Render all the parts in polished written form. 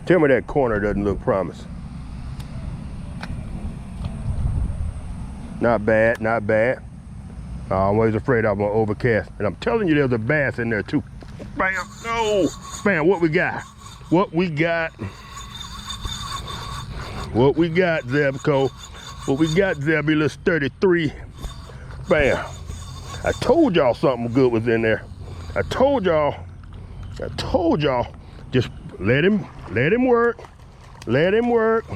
Tell me that corner doesn't look promising. Not bad, not bad. I'm always afraid I'm gonna overcast. And I'm telling you, there's a bass in there too. Bam, no, bam, what we got? What we got? What we got, Zebco? What we got, Zebulus 33. Bam. I told y'all something good was in there. I told y'all, just let him work. Let him work.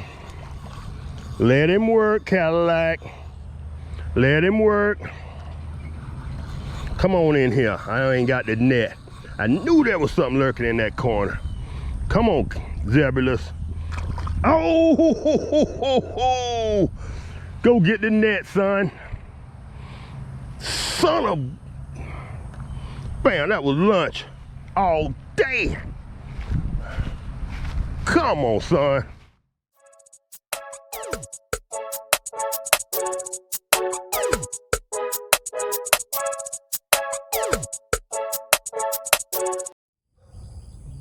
Let him work, Cadillac. Let him work. Come on in here. I ain't got the net. I knew there was something lurking in that corner. Come on, Zebulus. Oh, ho, ho, ho, ho, ho. Go get the net, son. Son of... Bam, that was lunch all day. Come on, son.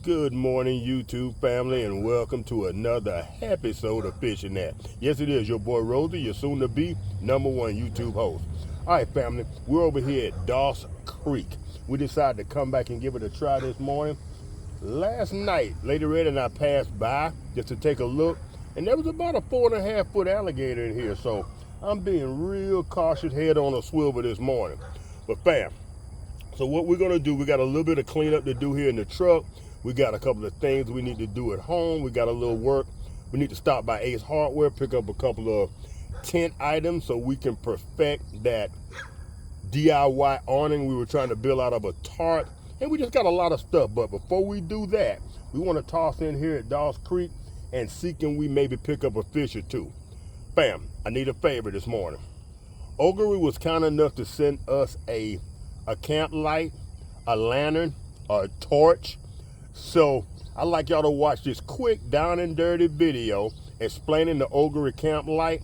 Good morning, YouTube family, and welcome to another episode of Fishing That. Yes, it is your boy Rosie, your soon-to-be #1 YouTube host. All right, family, we're over here at Dawes Creek. We decided to come back and give it a try this morning. Last night, Lady Red and I passed by just to take a look, and there was about a 4.5-foot alligator in here, so I'm being real cautious, head on a swivel this morning. But fam, so what we're gonna do, we got a little bit of cleanup to do here in the truck. We got a couple of things we need to do at home. We got a little work. We need to stop by Ace Hardware, pick up a couple of tent items so we can perfect that DIY awning we were trying to build out of a tarp. And we just got a lot of stuff. But before we do that, we want to toss in here at Dawes Creek and see can we maybe pick up a fish or two. Bam, I need a favor this morning. Ogery was kind enough to send us a camp light, a lantern, a torch. So I'd like y'all to watch this quick down and dirty video explaining the Ogery camp light,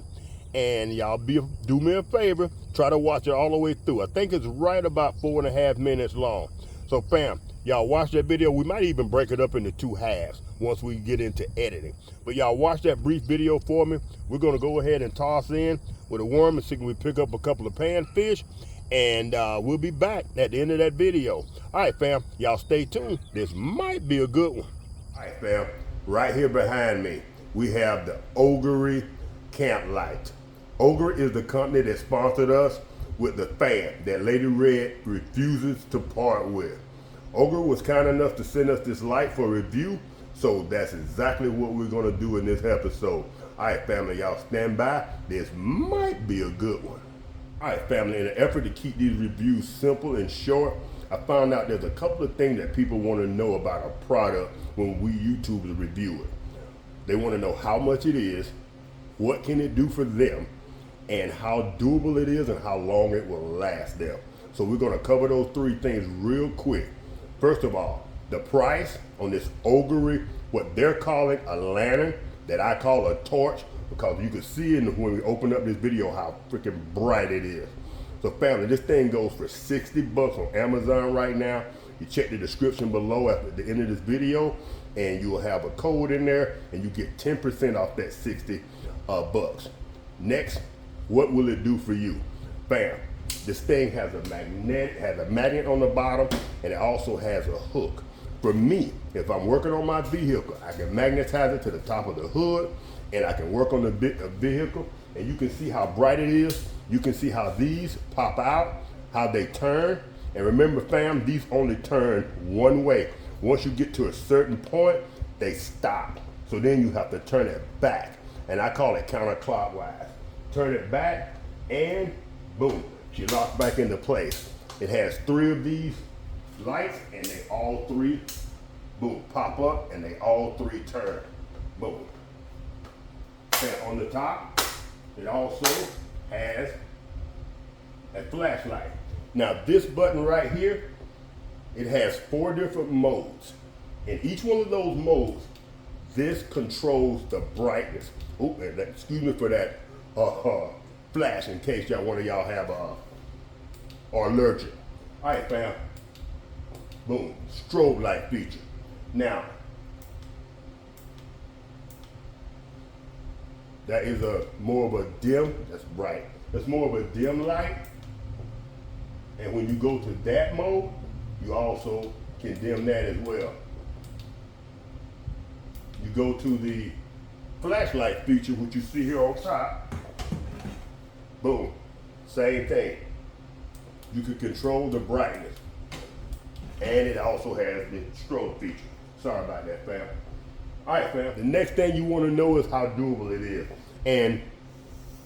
and y'all do me a favor, try to watch it all the way through. I think it's right about 4.5 minutes long. So fam, y'all watch that video. We might even break it up into 2 halves once we get into editing. But y'all watch that brief video for me. We're gonna go ahead and toss in with a worm and see if we pick up a couple of panfish. And we'll be back at the end of that video. All right, fam, y'all stay tuned. This might be a good one. All right, fam, right here behind me, we have the Ogery camp light. Ogery is the company that sponsored us with the fan that Lady Red refuses to part with. Ogery was kind enough to send us this light for review, so that's exactly what we're gonna do in this episode. All right, family, y'all stand by. This might be a good one. All right, family, in an effort to keep these reviews simple and short, I found out there's a couple of things that people want to know about a product when we YouTubers review it. They want to know how much it is, what can it do for them, and how doable it is and how long it will last them. So we're going to cover those 3 things real quick. First of all, the price on this Ogery, what they're calling a lantern, that I call a torch, because you can see it when we open up this video how freaking bright it is. So family, this thing goes for 60 bucks on Amazon right now. You check the description below at the end of this video and you will have a code in there and you get 10% off that 60 bucks. Next, what will it do for you? Bam, this thing has a magnet on the bottom, and it also has a hook. For me, if I'm working on my vehicle, I can magnetize it to the top of the hood, and I can work on the vehicle, and you can see how bright it is. You can see how these pop out, how they turn. And remember, fam, these only turn one way. Once you get to a certain point, they stop. So then you have to turn it back. And I call it counterclockwise. Turn it back, and boom, she locks back into place. It has 3 of these lights, and they all 3, boom, pop up, and they all 3 turn. Boom. And on the top, it also has a flashlight. Now this button right here, it has 4 different modes. In each one of those modes, this controls the brightness. Oh, excuse me for that flash in case one of y'all have or allergic. All right, fam. Boom, strobe light feature. Now, That is a more of a dim, that's bright. That's more of a dim light. And when you go to that mode, you also can dim that as well. You go to the flashlight feature, which you see here on top. Boom, same thing. You can control the brightness. And it also has the strobe feature. Sorry about that, fam. All right, fam. The next thing you want to know is how doable it is and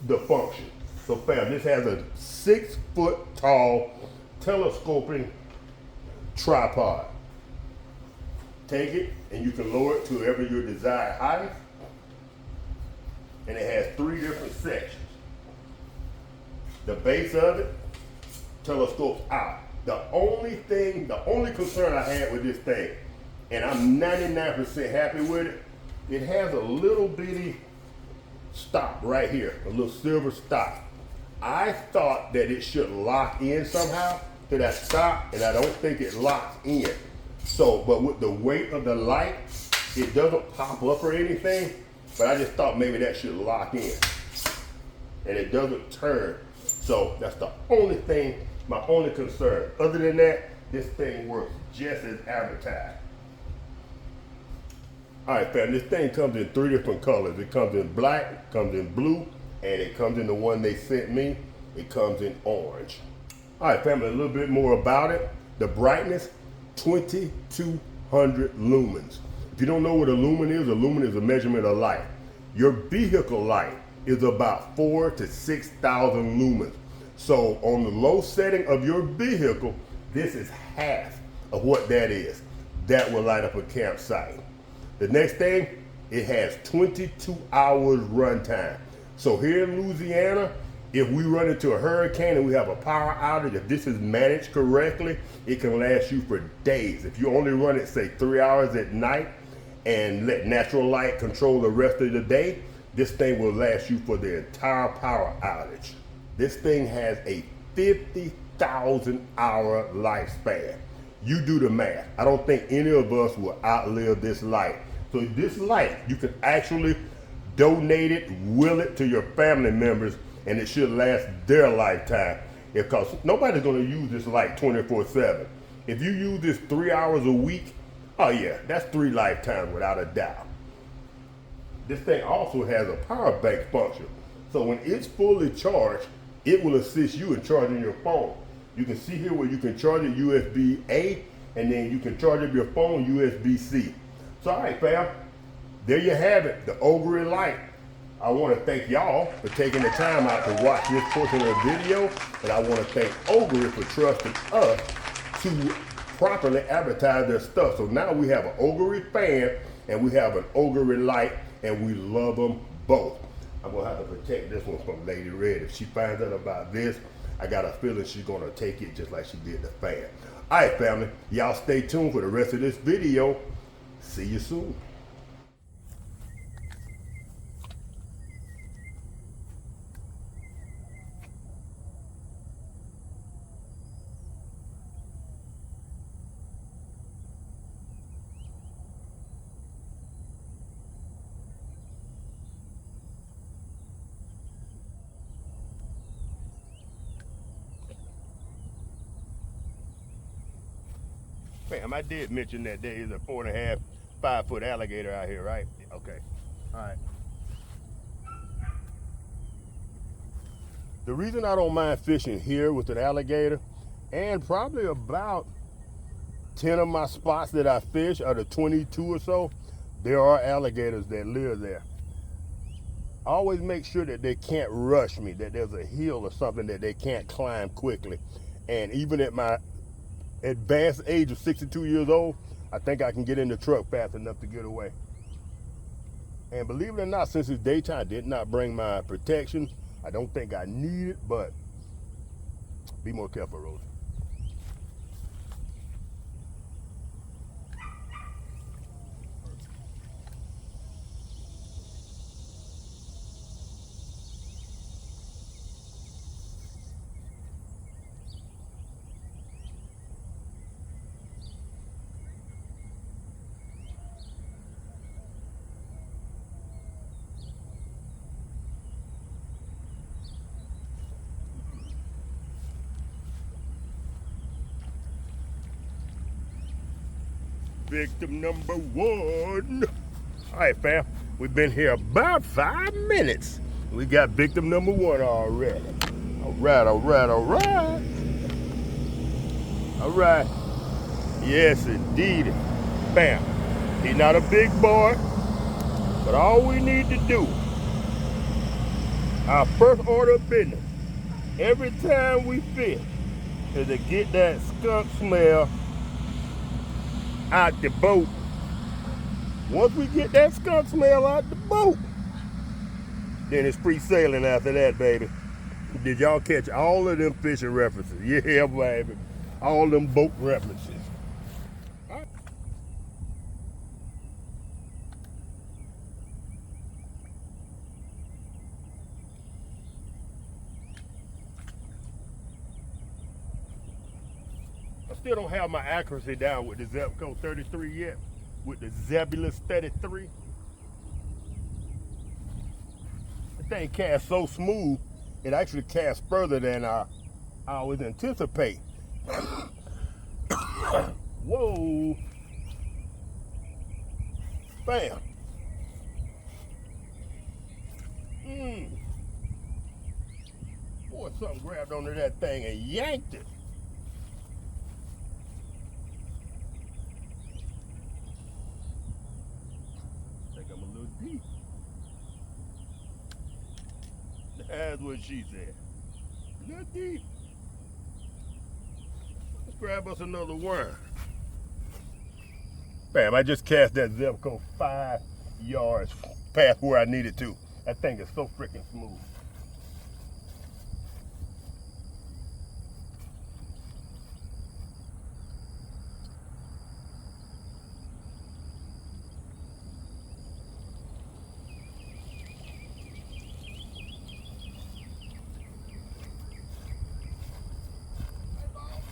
the function. So, fam, this has a 6-foot tall telescoping tripod. Take it and you can lower it to wherever your desired height. And it has 3 different sections. The base of it telescopes out. The only concern I had with this thing, and I'm 99% happy with it, it has a little bitty stop right here, a little silver stop. I thought that it should lock in somehow to that stop, and I don't think it locks in. So, but with the weight of the light, it doesn't pop up or anything, but I just thought maybe that should lock in. And it doesn't turn. So that's the only thing, my only concern. Other than that, this thing works just as advertised. All right, fam, this thing comes in 3 different colors. It comes in black, it comes in blue, and it comes in the one they sent me. It comes in orange. All right, family, a little bit more about it. The brightness, 2200 lumens. If you don't know what a lumen is a measurement of light. Your vehicle light is about 4,000 to 6,000 lumens. So on the low setting of your vehicle, this is half of what that is. That will light up a campsite. The next thing, it has 22 hours runtime. So here in Louisiana, if we run into a hurricane and we have a power outage, if this is managed correctly, it can last you for days. If you only run it, say 3 hours at night and let natural light control the rest of the day, this thing will last you for the entire power outage. This thing has a 50,000 hour lifespan. You do the math. I don't think any of us will outlive this light. So this light, you can actually donate it, will it to your family members, and it should last their lifetime. Because nobody's gonna use this light 24/7. If you use this 3 hours a week, oh yeah, that's 3 lifetimes without a doubt. This thing also has a power bank function. So when it's fully charged, it will assist you in charging your phone. You can see here where you can charge it USB-A, and then you can charge up your phone USB-C. So all right, fam, there you have it, the Ogery light. I want to thank y'all for taking the time out to watch this portion of the video, and I want to thank Ogery for trusting us to properly advertise their stuff. So now we have an Ogery fan and we have an Ogery light, and we love them both. I'm gonna have to protect this one from Lady Red. If she finds out about this, I got a feeling she's gonna take it just like she did the fan. All right, family, y'all stay tuned for the rest of this video. See you soon. Fam, I did mention that there is a 4.5, 5-foot alligator out here, right? Okay. All right. The reason I don't mind fishing here with an alligator, and probably about 10 of my spots that I fish out of 22 or so, there are alligators that live there. I always make sure that they can't rush me, that there's a hill or something that they can't climb quickly. And even at my advanced age of 62 years old, I think I can get in the truck fast enough to get away. And believe it or not, since it's daytime, I did not bring my protection. I don't think I need it, but be more careful, Rosie. victim number one. All right, fam. We've been here about 5 minutes. We got victim number one already. All right, all right, all right. All right. Yes, indeed. Bam. He's not a big boy, but all we need to do, our first order of business, every time we fish, is to get that skunk smell out the boat. Once we get that skunk smell out the boat, then it's free sailing after that, baby. Did y'all catch all of them fishing references? Yeah, baby. All them boat references. I still don't have my accuracy down with the Zebco 33 yet. With the Zebulus 33. The thing casts so smooth, it actually casts further than I always anticipate. Whoa. Bam. Boy, something grabbed onto that thing and yanked it. I think I'm a little deep. That's what she said. A little deep. Let's grab us another worm. Bam, I just cast that Zebco 5 yards past where I needed to. That thing is so freaking smooth.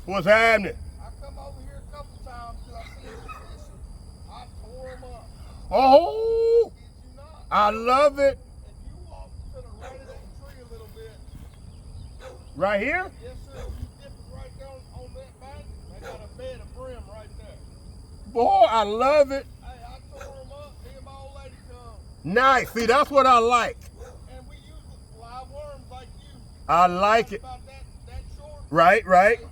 What's happening? I come over here a couple times till I see you fishing. I tore them up. Oh, Did you not? I love it. If you walk to the right of that tree a little bit. Right here? Yes, sir. You dip it right down on that bank. They got a bed of brim right there. Boy, I love it. Hey, I tore them up. Me and my old lady come. Nice. See, that's what I like. And we use live worms like you. I like it. About that short. Right, right. Hey, man,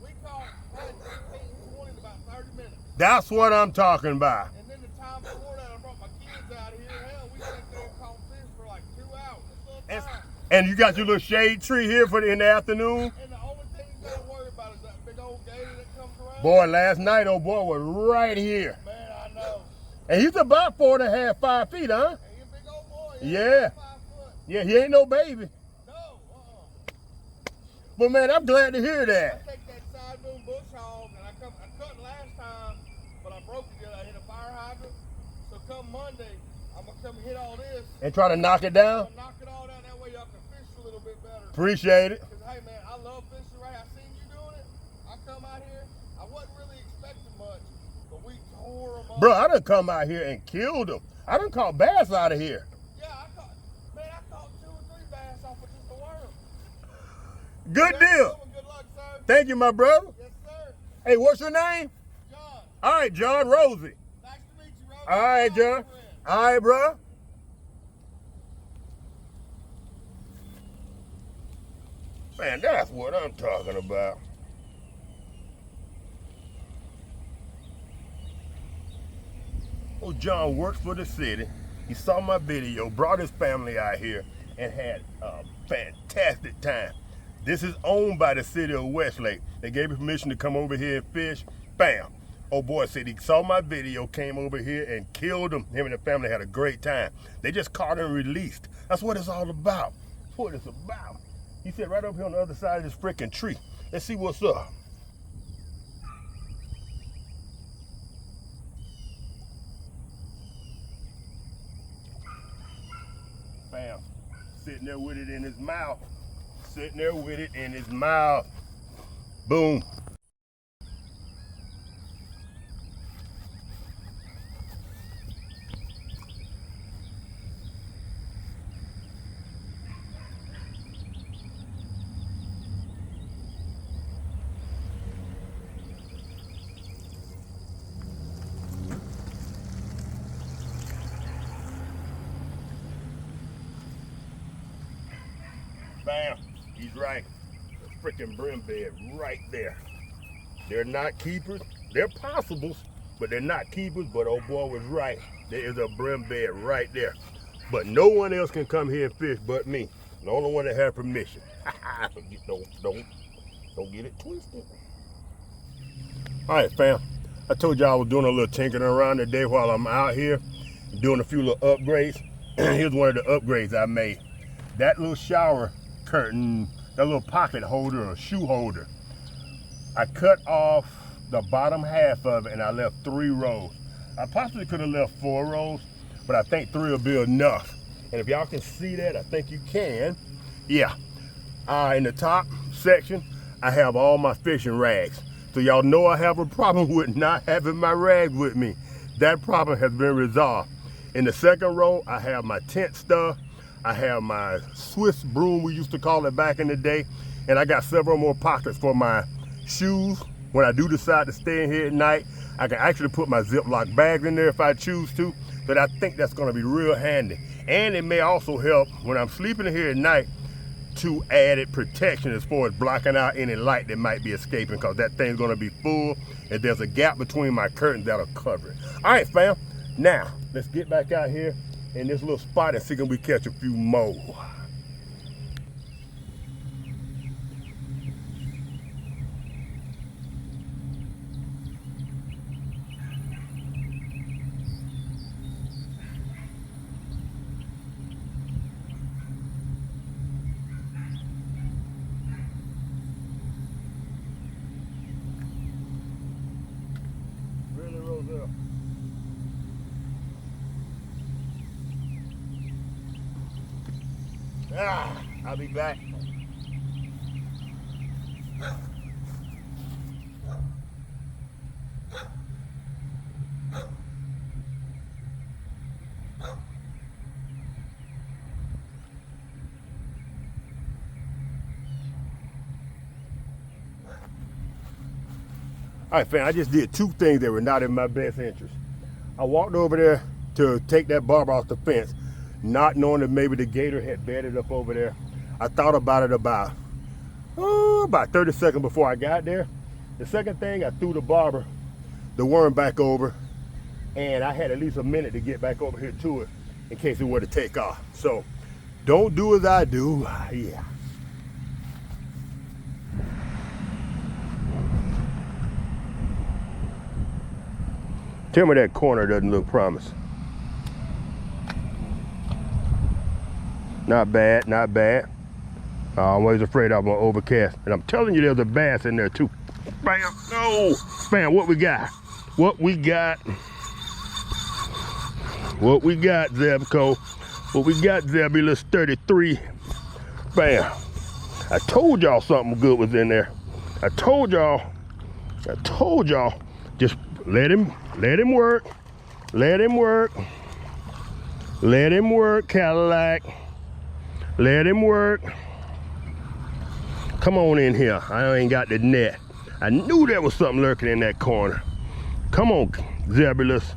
we caught probably 15, 20 in about 30 minutes. That's what I'm talking about. And then the time before that, I brought my kids out here. Hell, we sat there and caught fish for like 2 hours. And you got your little shade tree here for in the afternoon? And the only thing you gotta worry about is that big old gator that comes around. Boy, last night, old boy was right here. Man, I know. And he's about 4.5, 5 feet, huh? And he's a big old boy. Yeah. 5 foot. Yeah, he ain't no baby. No, But man, I'm glad to hear that. I take that side boom bush hog, and I cut last time, but I broke it. I hit a fire hydrant. So come Monday, I'm gonna come hit all this. And try to knock it down? I'm gonna knock it all down. That way y'all can fish a little bit better. Appreciate it. Cause hey man, I love fishing. Right, I seen you doing it. I come out here. I wasn't really expecting much, but we tore them up. Bro, I done come out here and killed them. I done caught bass out of here. Yeah, I caught 2 or 3 bass off of just a worm. Good deal. Good luck, sir. Thank you, my brother. Yes, sir. Hey, what's your name? John. All right, John. Rosie. Nice to meet you, Rosie. All right, John. All right, bro. Man, that's what I'm talking about. Oh, John works for the city. He saw my video, brought his family out here, and had a fantastic time. This is owned by the city of Westlake. They gave me permission to come over here and fish. Bam. Oh boy said he saw my video, came over here and killed him. Him and the family had a great time. They just caught and released. That's what it's all about. That's what it's about. He said right over here on the other side of this freaking tree. Let's see what's up. Bam. Sitting there with it in his mouth. Sitting there with it in his mouth. Boom. Bam. He's right. The freaking brim bed right there. They're not keepers. They're possibles, but they're not keepers. But old boy was right. There is a brim bed right there. But no one else can come here and fish but me. The only one that had permission. Don't get it twisted. All right, fam. I told y'all I was doing a little tinkering around today while I'm out here, doing a few little upgrades. Here's one of the upgrades I made. That little shower curtain, that little pocket holder or shoe holder, I cut off the bottom half of it and I left 3 rows. I possibly could have left 4 rows, but I think 3 will be enough. And if y'all can see that, I think you can. Yeah. In the top section, I have all my fishing rags. So y'all know I have a problem with not having my rags with me. That problem has been resolved. In the second row, I have my tent stuff. I have my Swiss broom, we used to call it back in the day. And I got several more pockets for my shoes. When I do decide to stay in here at night, I can actually put my Ziploc bags in there if I choose to. But I think that's gonna be real handy. And it may also help when I'm sleeping in here at night to added protection as far as blocking out any light that might be escaping, because that thing's gonna be full and there's a gap between my curtains that'll cover it. All right, fam. Now, let's get back out here in this little spot and see if we catch a few more. Really, Roselle? I'll be back. All right, fam, I just did 2 things that were not in my best interest. I walked over there to take that barber off the fence, not knowing that maybe the gator had bedded up over there. I thought about it about 30 seconds before I got there. The second thing, I threw the worm back over, and I had at least a minute to get back over here to it in case it were to take off. So don't do as I do. Yeah. Tell me that corner doesn't look promising. Not bad, not bad. I'm always afraid I'm gonna overcast. And I'm telling you, there's a bass in there too. Bam, no, bam, what we got? What we got? What we got, Zebco? What we got, Zebulus 33? Bam. I told y'all something good was in there. I told y'all, just let him work. Let him work. Let him work, Cadillac. Let him work. Come on in here. I ain't got the net. I knew there was something lurking in that corner. Come on, Zebulus.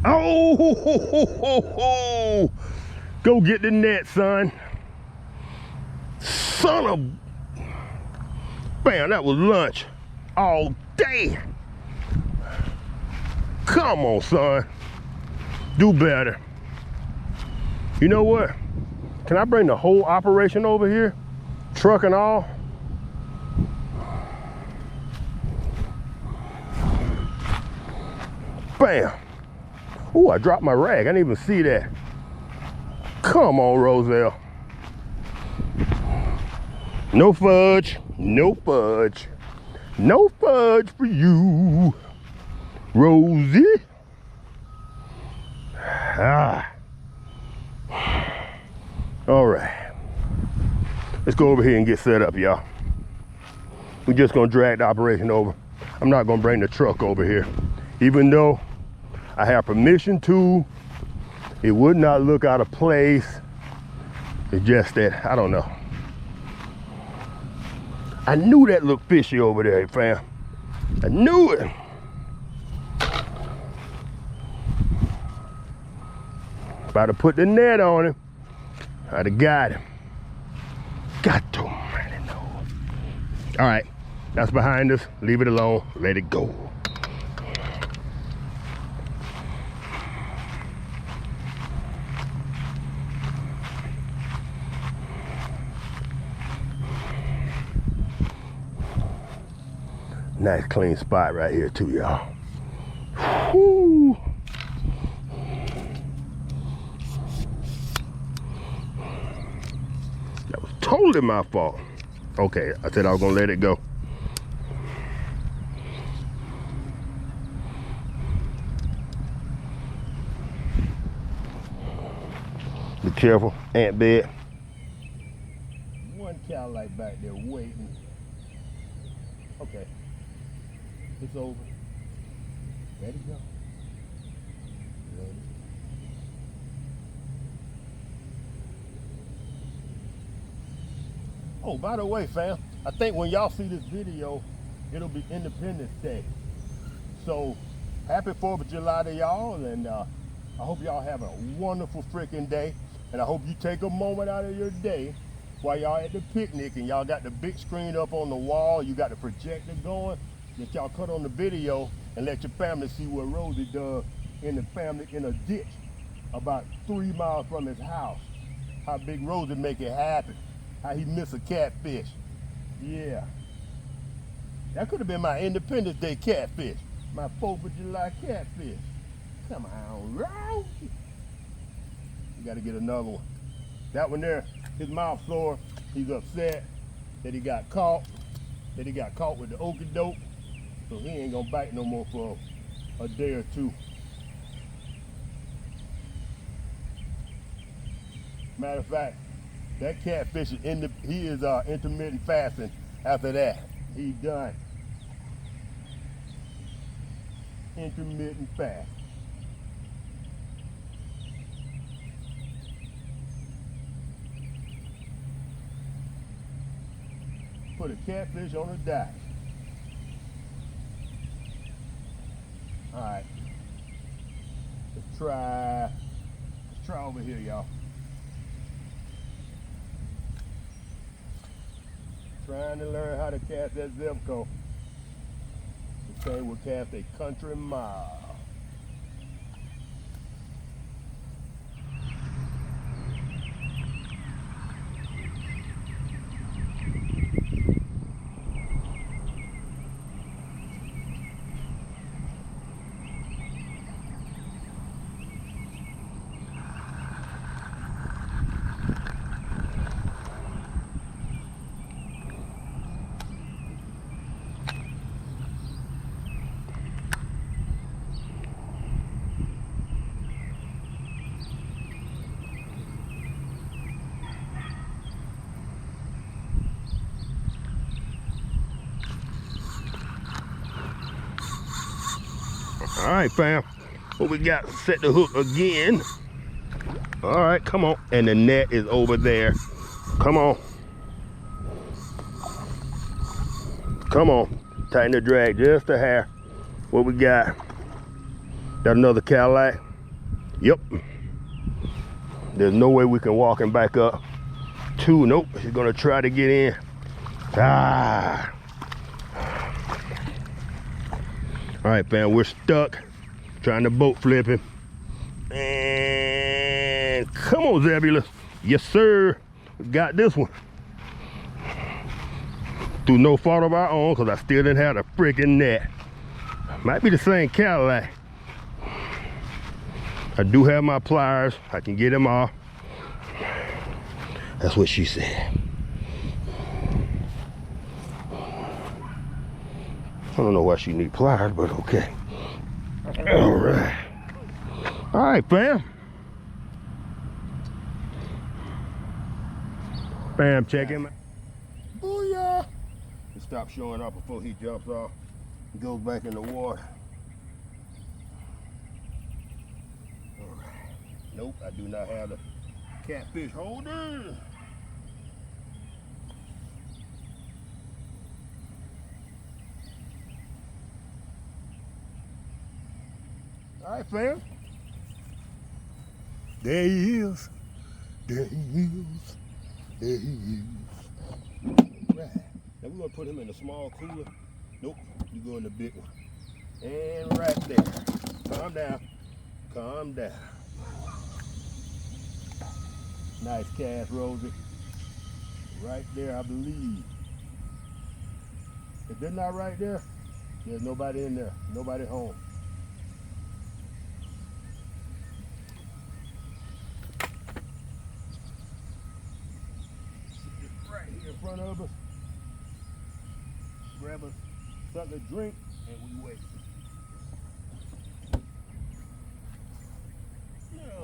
Oh, ho, ho, ho, ho, ho. Go get the net, son. Son of... Bam, that was lunch all day. Come on, son. Do better. You know what? Can I bring the whole operation over here? Truck and all? Bam. Oh, I dropped my rag. I didn't even see that. Come on, Roselle. No fudge. No fudge. No fudge for you, Rosie. All right. Let's go over here and get set up, y'all. We're just gonna drag the operation over. I'm not gonna bring the truck over here. Even though I have permission to, it would not look out of place. It's just that, I don't know. I knew that looked fishy over there, fam. I knew it. About to put the net on him. I'd have got him. Got to really know. All right, that's behind us. Leave it alone. Let it go. Nice clean spot right here too, y'all. Woo. That was totally my fault. Okay, I said I was gonna let it go. Be careful, ant bed. One cow like back there waiting. Okay, it's over. Let it go. Let it go. Oh, by the way, fam, I think when y'all see this video, it'll be Independence Day. So, happy 4th of July to y'all, and I hope y'all have a wonderful freaking day. And I hope you take a moment out of your day while y'all at the picnic and y'all got the big screen up on the wall, you got the projector going, that y'all cut on the video and let your family see what Rosie does in the family in a ditch about 3 miles from his house. How Big Rosie make it happen. How he missed a catfish. Yeah. That could have been my Independence Day catfish. My 4th of July catfish. Come on, Rosie. You gotta get another one. That one there, his mouth sore. He's upset that he got caught. That he got caught with the okie doke. So he ain't gonna bite no more for a day or two. Matter of fact, that catfish is intermittent fasting after that. He's done. Intermittent fast. Put a catfish on a diet. All right. Let's try over here, y'all. Trying to learn how to cast that Zebco. The same will cast a country mile. All right, fam. What we got? Set the hook again. All right, come on. And the net is over there. Come on. Come on. Tighten the drag just a hair. What we got? Got another Cadillac. Yep. There's no way we can walk him back up. 2, nope. He's gonna try to get in. Ah. All right, fam, we're stuck trying to boat flip him. And come on, Zebulon. Yes, sir. We got this one. Through no fault of our own, because I still didn't have the freaking net. Might be the same Cadillac. I do have my pliers. I can get him off. That's what she said. I don't know why she need pliers, but okay. All right. All right, fam. Fam, check him out. Booyah! Just stop showing up before he jumps off and goes back in the water. All right. Nope, I do not have the catfish holder. All right, fam. There he is. There he is. There he is. right. Now we're gonna put him in a small cooler. Nope, you go in the big one. And right there. Calm down. Calm down. Nice cast, Rosie. Right there, I believe. If they're not right there, there's nobody in there. Nobody home. Right here in front of us. Grab us something to drink and we wait.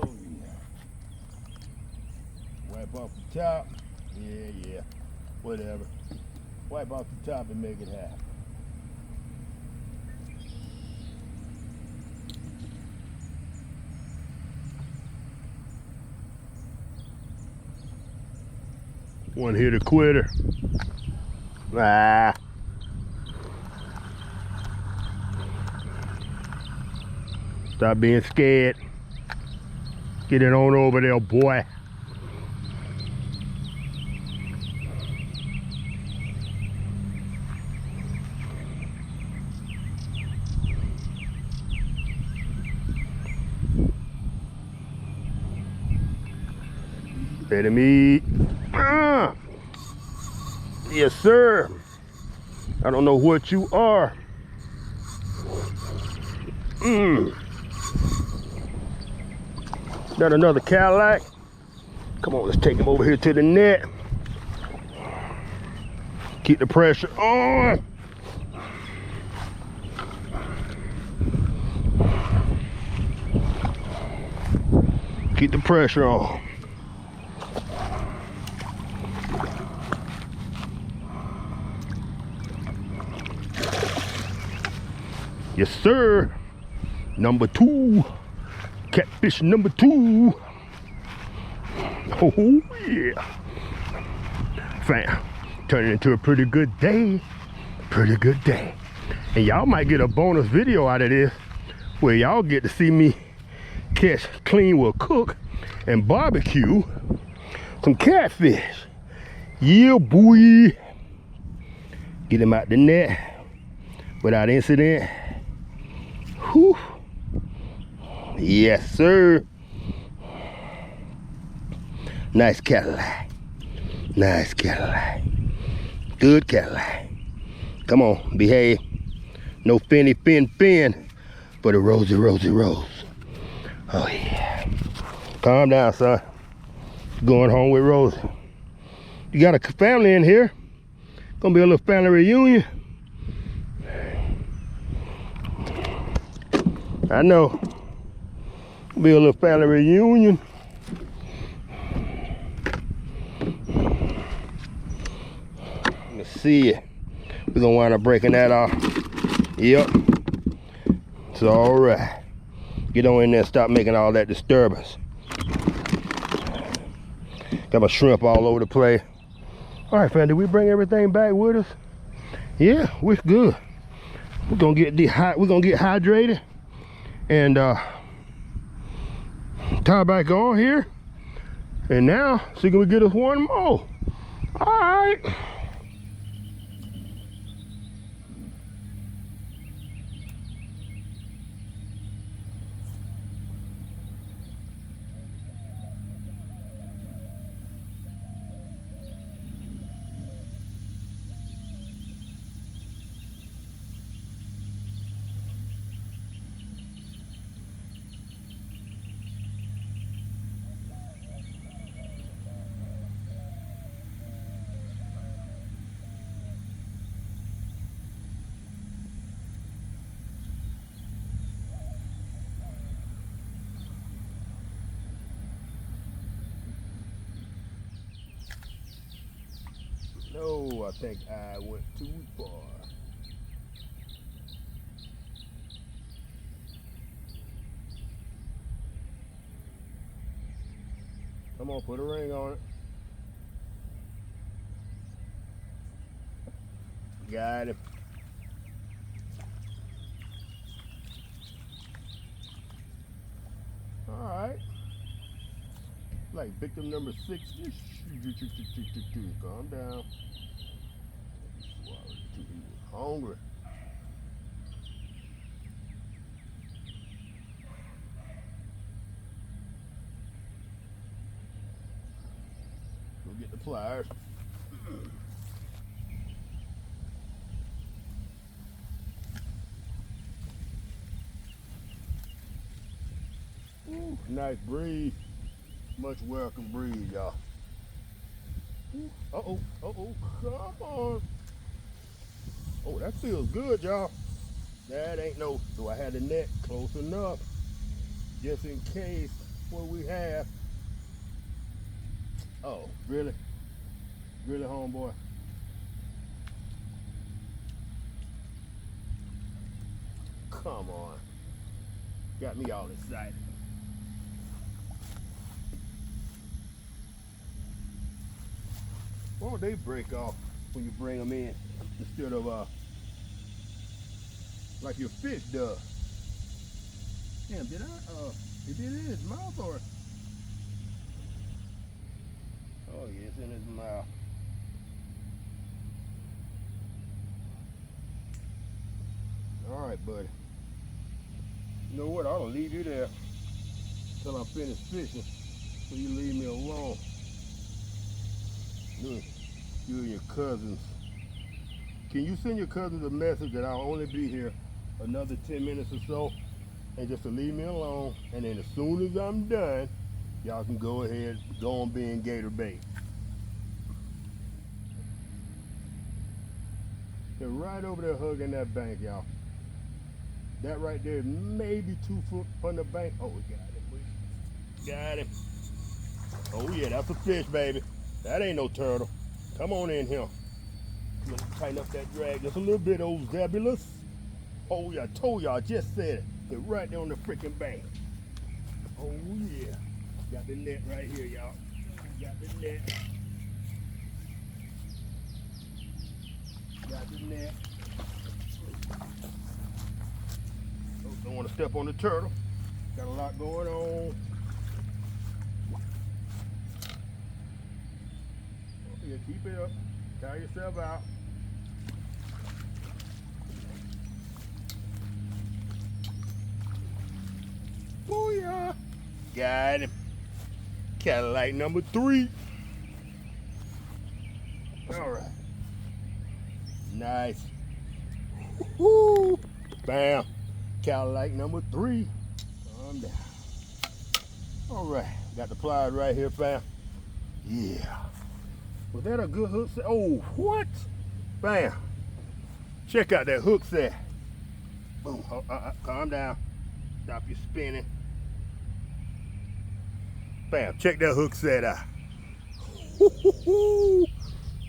Oh yeah. Wipe off the top. Yeah. Whatever. Wipe off the top and make it happen. One hitter quitter. Ah. Stop being scared. Get it on over there, boy. Ready me. Yes, sir. I don't know what you are. Got another Cadillac. Come on, let's take him over here to the net. Keep the pressure on. Keep the pressure on. Yes, sir. Number 2. Catfish number 2. Oh, yeah. Fam, turning into a pretty good day. Pretty good day. And y'all might get a bonus video out of this where y'all get to see me catch, clean, well, cook, and barbecue some catfish. Yeah, boy. Get him out the net without incident. Whew. Yes, sir. Nice Cadillac. Nice Cadillac. Good Cadillac. Come on, behave. No finny fin for the Rosie Rose. Oh yeah. Calm down, son. Going home with Rosie. You got a family in here. Gonna be a little family reunion. I know. Be a little family reunion. Let's see it. We're gonna wind up breaking that off. Yep. It's all right. Get on in there and stop making all that disturbance. Got my shrimp all over the place. All right, fam, did we bring everything back with us? Yeah, we're good. We're gonna get hydrated and tie back on here. And now, see, can we get us one more? All right. No, I think I went too far. Come on, put a ring on it. Got it. All right. Like victim number 6. Calm down. hungry. Go get the pliers. Ooh, nice breeze. Much welcome breeze, y'all. Uh-oh, uh-oh, come on. Oh, that feels good, y'all. That ain't no, do I have the net close enough? Just in case what we have. Oh, really? Really, homeboy? Come on. Got me all excited. Why don't they break off when you bring them in instead of like your fish does? Damn, did I is it in his mouth or? Oh yeah, it's in his mouth. All right, buddy. You know what? I'll leave you there till I'm finished fishing, so you leave me alone. You and your cousins. Can you send your cousins a message that I'll only be here another 10 minutes or so, and just to leave me alone, and then as soon as I'm done, y'all can go ahead, go on being gator bait. They're right over there hugging that bank, y'all. That right there is maybe 2 foot from the bank. Oh, we got him. Got him. Oh yeah, that's a fish, baby. That ain't no turtle. Come on in here. Let me tighten up that drag just a little bit, old Zebulus. Oh yeah, I told y'all, I just said it. They're right there on the freaking bank. Oh yeah. Got the net right here, y'all. Got the net. Got the net. Oh, don't want to step on the turtle. Got a lot going on. Oh, yeah, keep it up. Tire yourself out. Booyah! Got him. Cadillac number 3. All right. Nice. Woo! Bam. Cadillac number 3. Calm down. All right. Got the pliers right here, fam. Yeah. Was that a good hook set? Oh, what? Bam. Check out that hook set. Boom. Calm down. Stop your spinning. Bam. Check that hook set out.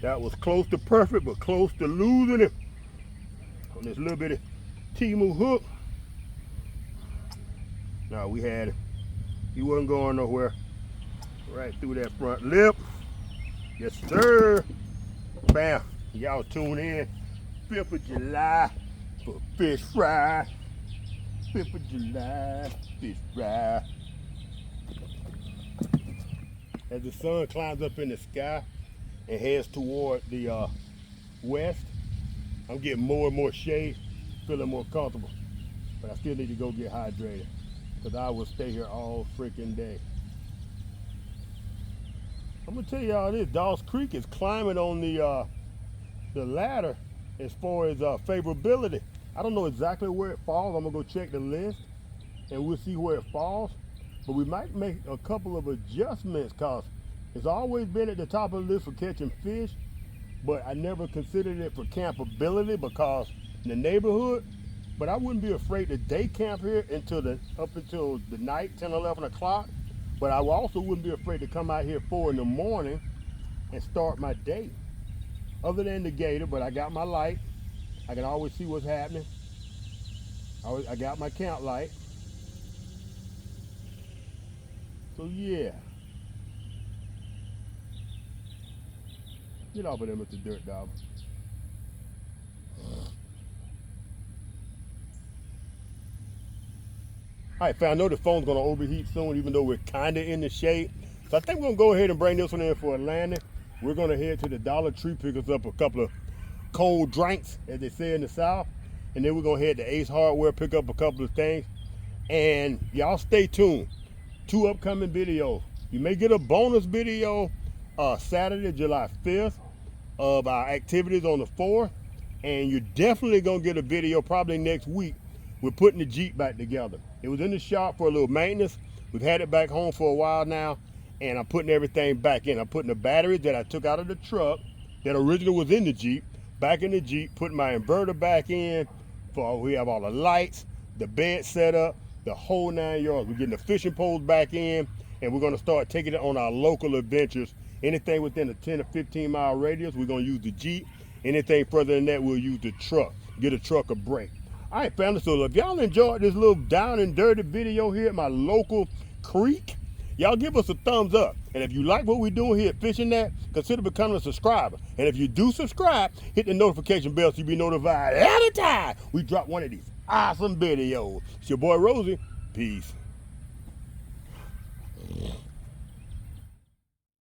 That was close to perfect, but close to losing it. On this little bitty Timu hook. No, we had it. He wasn't going nowhere. Right through that front lip. Yes, sir. Bam. Y'all tune in. 5th of July for fish fry. 5th of July, fish fry. As the sun climbs up in the sky and heads toward the west, I'm getting more and more shade, feeling more comfortable. But I still need to go get hydrated because I will stay here all freaking day. I'm gonna tell y'all this, Dawes Creek is climbing on the ladder as far as favorability. I don't know exactly where it falls. I'm gonna go check the list and we'll see where it falls. But we might make a couple of adjustments because it's always been at the top of the list for catching fish, but I never considered it for campability because in the neighborhood. But I wouldn't be afraid to day camp here up until the night, 10, 11 o'clock. But I also wouldn't be afraid to come out here 4 in the morning and start my day. Other than the gator, but I got my light. I can always see what's happening. I got my count light. So yeah. Get off of them with the dirt, dog. All right, fam, I know the phone's gonna overheat soon, even though we're kinda in the shade. So I think we're gonna go ahead and bring this one in for a landing. We're gonna head to the Dollar Tree, pick us up a couple cold drinks, as they say in the South. And then we're gonna head to Ace Hardware, pick up a couple of things. And y'all stay tuned. 2 upcoming videos. You may get a bonus video Saturday, July 5th of our activities on the 4th. And you're definitely gonna get a video probably next week. We're putting the Jeep back together. It was in the shop for a little maintenance. We've had it back home for a while now, and I'm putting everything back in. I'm putting the batteries that I took out of the truck that originally was in the Jeep back in the Jeep, putting my inverter back in. We have all the lights, the bed set up, the whole 9 yards. We're getting the fishing poles back in, and we're gonna start taking it on our local adventures. Anything within a 10 or 15 mile radius, we're gonna use the Jeep. Anything further than that, we'll use the truck. Get a truck a break. All right, family, so if y'all enjoyed this little down and dirty video here at my local creek, y'all give us a thumbs up. And if you like what we're doing here at Fishing That, consider becoming a subscriber. And if you do subscribe, hit the notification bell so you'll be notified every time we drop one of these awesome videos. It's your boy Rosie. Peace.